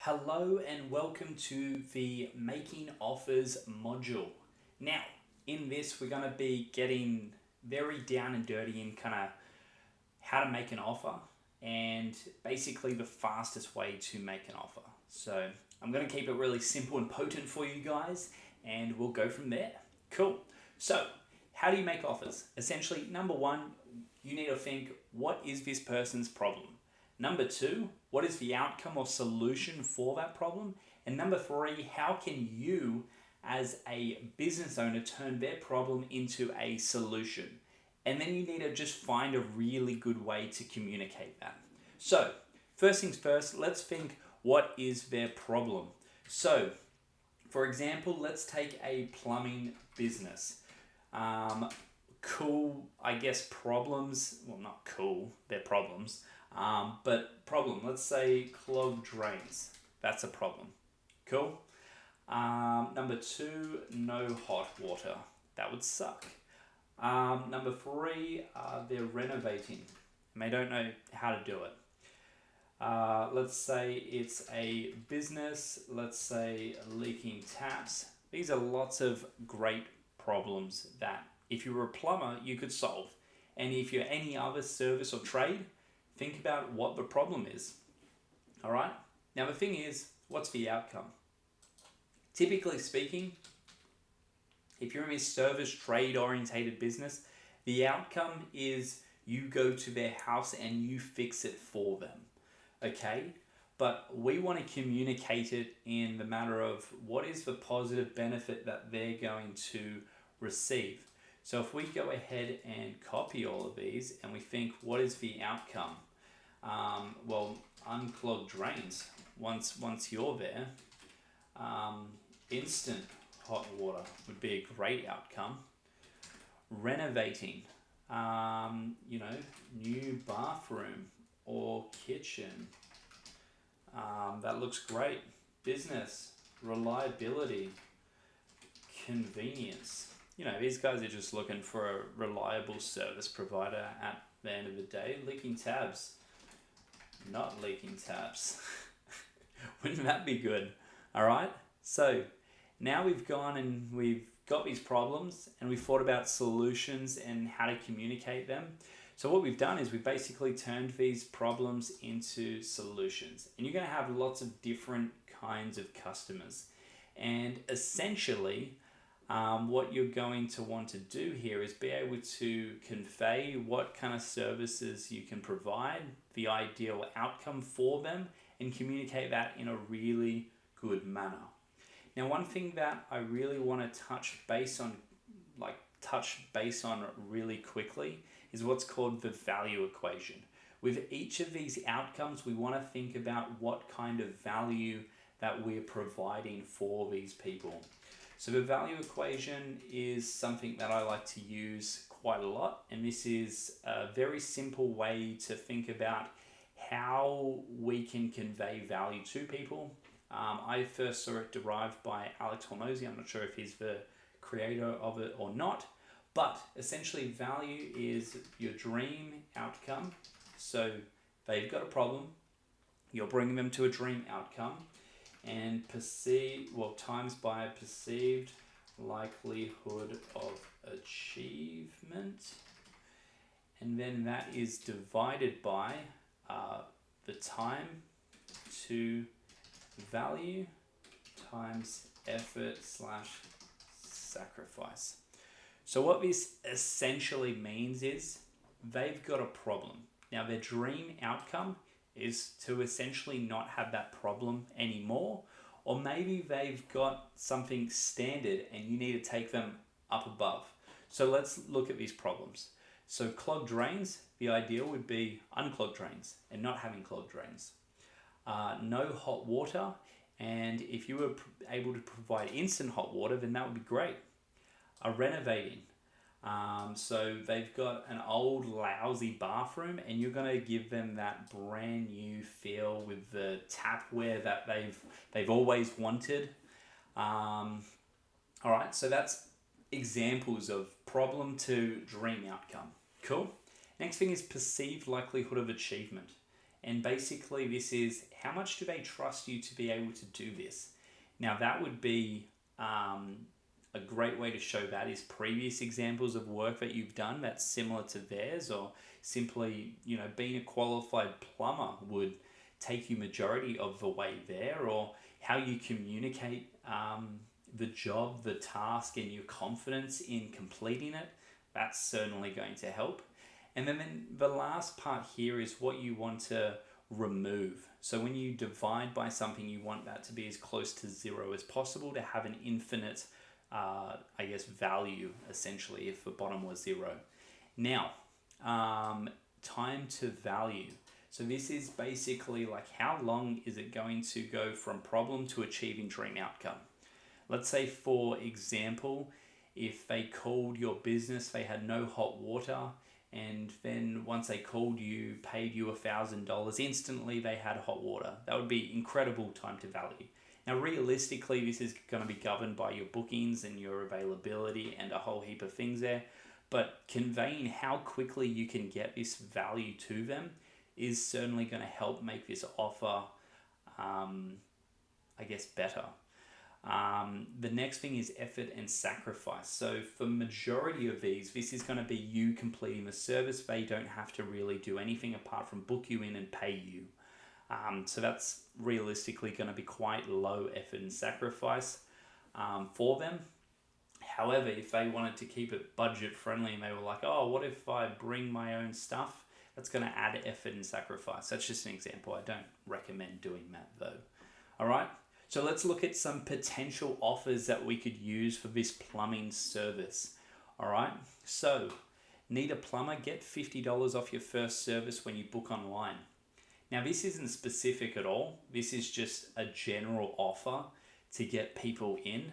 Hello and welcome to the Making Offers module. Now, in this, we're going to be getting very down and dirty in kind of how to make an offer and basically the fastest way to make an offer. So, I'm going to keep it really simple and potent for you guys, and we'll go from there. Cool. So, how do you make offers? Essentially, number one, you need to think, what is this person's problem? Number two, what is the outcome or solution for that problem? And number three, how can you as a business owner turn their problem into a solution? And then you need to just find a really good way to communicate that. So, first things first, let's think, what is their problem? So, for example, let's take a plumbing business. Cool, I guess, problems. Well, not cool, they're problems. But problem, let's say clogged drains. That's a problem. Cool. Number two, no hot water. That would suck. Number three, they're renovating and they don't know how to do it. Let's say it's a business, let's say leaking taps. These are lots of great problems that if you were a plumber, you could solve. And if you're any other service or trade, think about what the problem is. All right? Now, the thing is, what's the outcome? Typically speaking, if you're in a service trade orientated business, the outcome is you go to their house and you fix it for them. Okay? But we want to communicate it in the matter of what is the positive benefit that they're going to receive. So if we go ahead and copy all of these and we think, what is the outcome? Well, unclogged drains. Once you're there, instant hot water would be a great outcome. Renovating, new bathroom or kitchen. That looks great. Business, reliability, convenience. These guys are just looking for a reliable service provider at the end of the day. Leaking tabs. Not leaking taps. Wouldn't that be good? All right. So now we've gone and we've got these problems and we've thought about solutions and how to communicate them. So what we've done is we've basically turned these problems into solutions. And you're going to have lots of different kinds of customers. And essentially, what you're going to want to do here is be able to convey what kind of services you can provide, the ideal outcome for them, and communicate that in a really good manner. Now, one thing that I really want to touch base on really quickly is what's called the value equation. With each of these outcomes, we want to think about what kind of value that we're providing for these people. So the value equation is something that I like to use quite a lot, and this is a very simple way to think about how we can convey value to people. I first saw it derived by Alex Hormozy. I'm not sure if he's the creator of it or not, but essentially value is your dream outcome. So they've got a problem, you're bringing them to a dream outcome, and times by perceived likelihood of achievement, and then that is divided by the time to value times effort/sacrifice. So what this essentially means is they've got a problem. Now their dream outcome is to essentially not have that problem anymore, or maybe they've got something standard and you need to take them up above. So let's look at these problems. So clogged drains, the ideal would be unclogged drains and not having clogged drains. No hot water, and if you were able to provide instant hot water, then that would be great. Renovating. So they've got an old lousy bathroom and you're going to give them that brand new feel with the tapware that they've always wanted. All right, so that's examples of problem to dream outcome. Cool. Next thing is perceived likelihood of achievement. And basically this is, how much do they trust you to be able to do this? Now that would be a great way to show that is previous examples of work that you've done that's similar to theirs, or simply, being a qualified plumber would take you majority of the way there, or how you communicate the job, the task, and your confidence in completing it. That's certainly going to help. And then the last part here is what you want to remove. So when you divide by something, you want that to be as close to zero as possible to have an infinite, value, essentially, if the bottom was zero. Now, time to value. So this is basically like, how long is it going to go from problem to achieving dream outcome? Let's say, for example, if they called your business, they had no hot water, and then once they called you, paid you $1,000, instantly they had hot water. That would be incredible time to value. Now, realistically, this is going to be governed by your bookings and your availability and a whole heap of things there. But conveying how quickly you can get this value to them is certainly going to help make this offer, better. The next thing is effort and sacrifice. So for majority of these, this is going to be you completing the service. They don't have to really do anything apart from book you in and pay you. So that's realistically going to be quite low effort and sacrifice for them. However, if they wanted to keep it budget friendly and they were like, oh, what if I bring my own stuff? That's going to add effort and sacrifice. That's just an example. I don't recommend doing that though. All right. So let's look at some potential offers that we could use for this plumbing service. All right. So need a plumber? Get $50 off your first service when you book online. Now, this isn't specific at all. This is just a general offer to get people in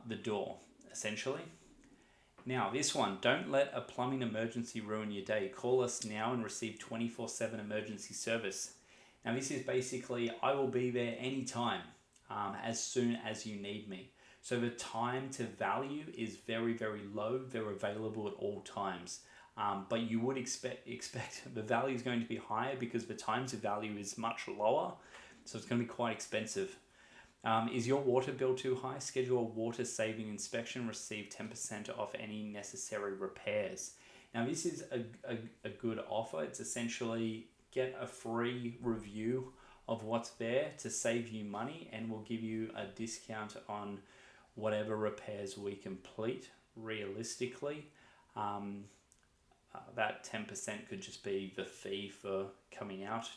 the door, essentially. Now, this one, don't let a plumbing emergency ruin your day. Call us now and receive 24/7 emergency service. Now, this is basically, I will be there anytime, as soon as you need me. So the time to value is very, very low. They're available at all times. But you would expect the value is going to be higher because the time to value is much lower. So it's going to be quite expensive. Is your water bill too high? Schedule a water saving inspection. Receive 10% off any necessary repairs. Now, this is a good offer. It's essentially get a free review of what's there to save you money, and we'll give you a discount on whatever repairs we complete realistically. That 10% could just be the fee for coming out,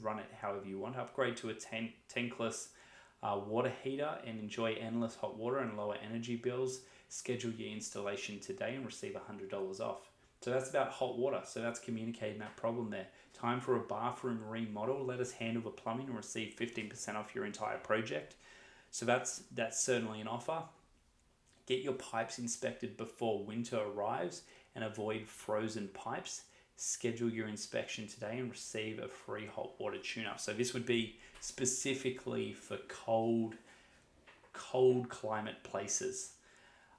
run it however you want. Upgrade to a tankless water heater and enjoy endless hot water and lower energy bills. Schedule your installation today and receive $100 off. So that's about hot water. So that's communicating that problem there. Time for a bathroom remodel. Let us handle the plumbing and receive 15% off your entire project. So that's certainly an offer. Get your pipes inspected before winter arrives and avoid frozen pipes. Schedule your inspection today and receive a free hot water tune-up. So this would be specifically for cold climate places.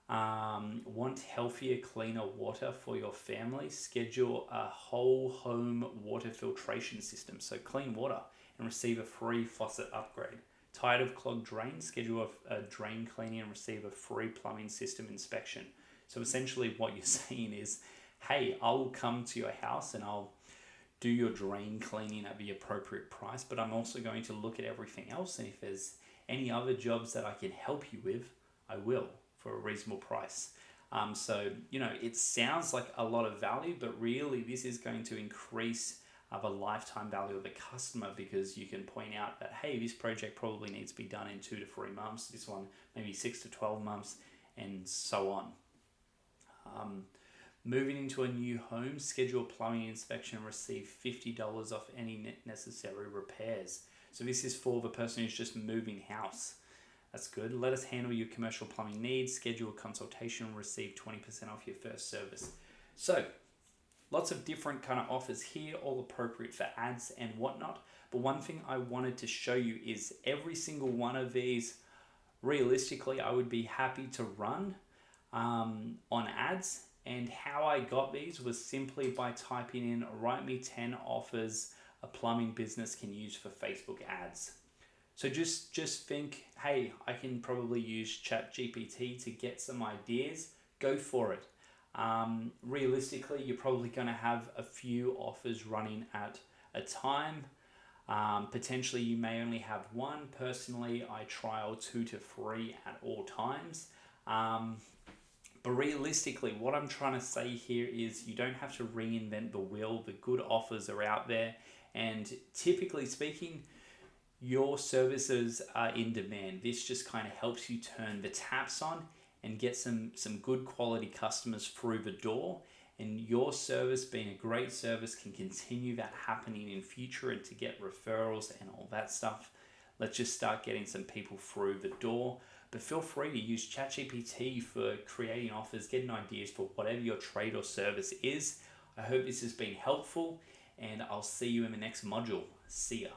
Want healthier, cleaner water for your family? Schedule a whole home water filtration system, so clean water, and receive a free faucet upgrade. Tired of clogged drains? Schedule a drain cleaning and receive a free plumbing system inspection. So essentially what you're saying is, hey, I'll come to your house and I'll do your drain cleaning at the appropriate price, but I'm also going to look at everything else, and if there's any other jobs that I can help you with, I will, for a reasonable price. So, it sounds like a lot of value, but really this is going to increase the lifetime value of the customer, because you can point out that, hey, this project probably needs to be done in 2 to 3 months, this one maybe 6 to 12 months, and so on. Moving into a new home, schedule a plumbing inspection and receive $50 off any necessary repairs. So this is for the person who's just moving house. That's good. Let us handle your commercial plumbing needs. Schedule a consultation and receive 20% off your first service. So lots of different kind of offers here, all appropriate for ads and whatnot. But one thing I wanted to show you is every single one of these, realistically, I would be happy to run on ads. And how I got these was simply by typing in write me 10 offers a plumbing business can use for Facebook ads. So just think, hey, I can probably use ChatGPT to get some ideas. Go for it. Realistically, you're probably going to have a few offers running at a time. Potentially, you may only have one. Personally, I trial 2 to 3 at all times. But realistically, what I'm trying to say here is you don't have to reinvent the wheel. The good offers are out there. And typically speaking, your services are in demand. This just kind of helps you turn the taps on and get some good quality customers through the door. And your service, being a great service, can continue that happening in future and to get referrals and all that stuff. Let's just start getting some people through the door. But feel free to use ChatGPT for creating offers, getting ideas for whatever your trade or service is. I hope this has been helpful, and I'll see you in the next module. See ya.